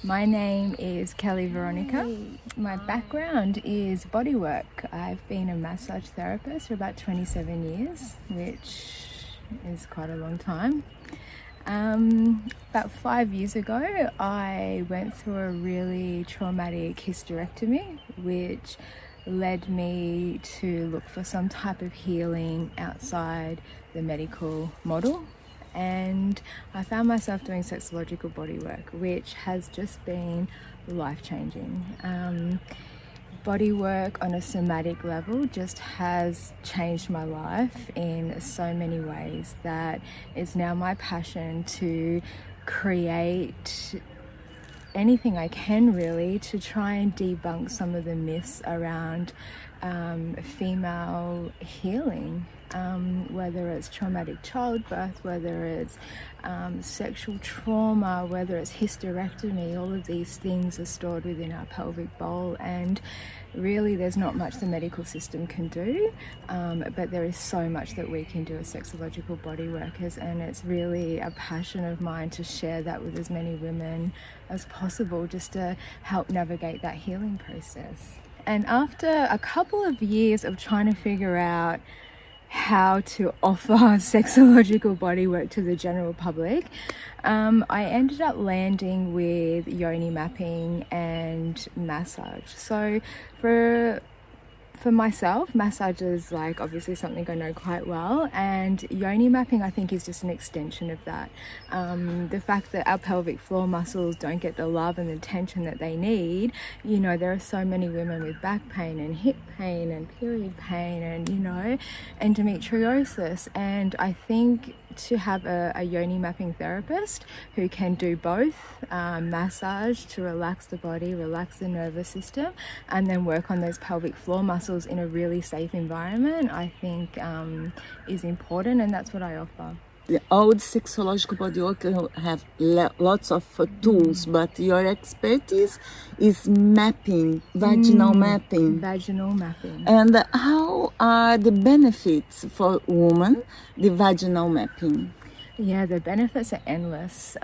My name is Kelly Veronica. My background is bodywork. I've been a massage therapist for about 27 years, which is quite a long time. About 5 years ago, I went through a really traumatic hysterectomy, which led me to look for some type of healing outside the medical model. And I found myself doing sexological bodywork, which has just been life-changing. Bodywork on a somatic level just has changed my life in so many ways that it's now my passion to create anything I can really to try and debunk some of the myths around female healing, whether it's traumatic childbirth, whether it's sexual trauma, whether it's hysterectomy. All of these things are stored within our pelvic bowl, and really there's not much the medical system can do, but there is so much that we can do as sexological body workers, and it's really a passion of mine to share that with as many women as possible, just to help navigate that healing process. And after a couple of years of trying to figure out how to offer sexological bodywork to the general public, I ended up landing with yoni mapping and massage. So for myself, massage is like obviously something I know quite well, and yoni mapping I think is just an extension of that. The fact that our pelvic floor muscles don't get the love and the attention that they need, there are so many women with back pain and hip pain and period pain and, endometriosis, and I think to have a yoni mapping therapist who can do both massage to relax the body, relax the nervous system, and then work on those pelvic floor muscles in a really safe environment, I think is important, and that's what I offer. All the sexological bodywork have lots of tools, but your expertise is mapping, vaginal mapping. Vaginal mapping. And how are the benefits for women, the vaginal mapping? Yeah, the benefits are endless.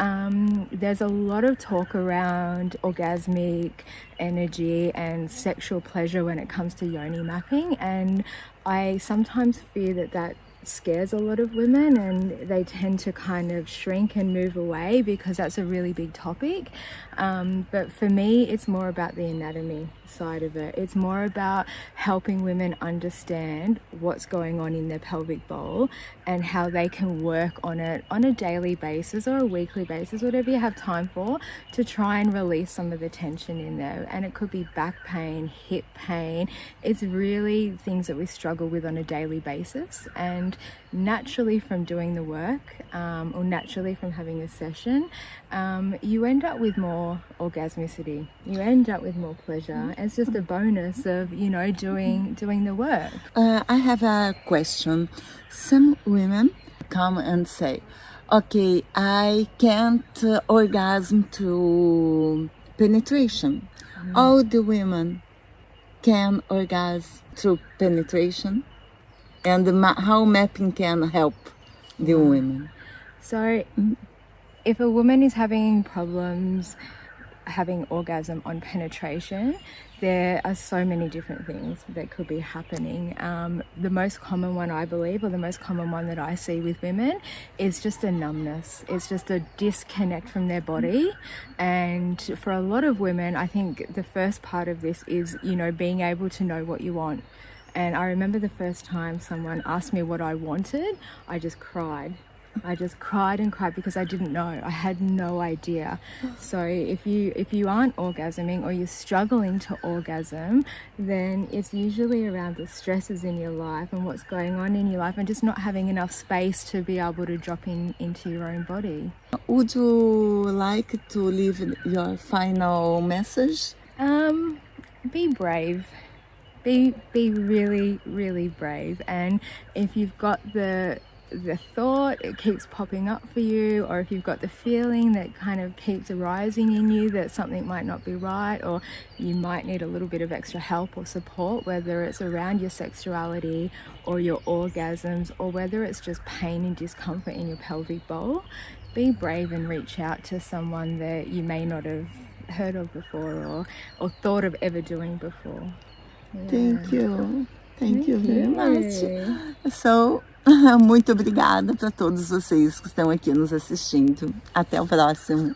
There's a lot of talk around orgasmic energy and sexual pleasure when it comes to yoni mapping, and I sometimes fear that scares a lot of women, and they tend to kind of shrink and move away because that's a really big topic. But for me, it's more about the anatomy side of it. It's more about helping women understand what's going on in their pelvic bowl and how they can work on it on a daily basis or a weekly basis, whatever you have time for, to try and release some of the tension in there. And it could be back pain, hip pain. It's really things that we struggle with on a daily basis, and naturally from doing the work, or naturally from having a session, you end up with more orgasmicity, you end up with more pleasure. It's just a bonus of doing the work. I have a question. Some women come and say, okay, I can't orgasm through penetration. All the women can orgasm through penetration, and how mapping can help the women. So if a woman is having problems having orgasm on penetration, there are so many different things that could be happening. The most common one, I believe, or the most common one that I see with women, is just a numbness. It's just a disconnect from their body. And for a lot of women, I think the first part of this is, being able to know what you want. And I remember the first time someone asked me what I wanted, I just cried. I just cried and cried because I didn't know. I had no idea. So if you aren't orgasming, or you're struggling to orgasm, then it's usually around the stresses in your life and what's going on in your life, and just not having enough space to be able to drop into your own body. Would you like to leave your final message? Be brave. Be really, really brave. And if you've got the thought, it keeps popping up for you, or if you've got the feeling that kind of keeps arising in you that something might not be right, or you might need a little bit of extra help or support, whether it's around your sexuality or your orgasms, or whether it's just pain and discomfort in your pelvic bowl, be brave and reach out to someone that you may not have heard of before or thought of ever doing before. Yeah. Thank you. Thank you very much. you. So, muito obrigada para todos vocês que estão aqui nos assistindo. Até o próximo.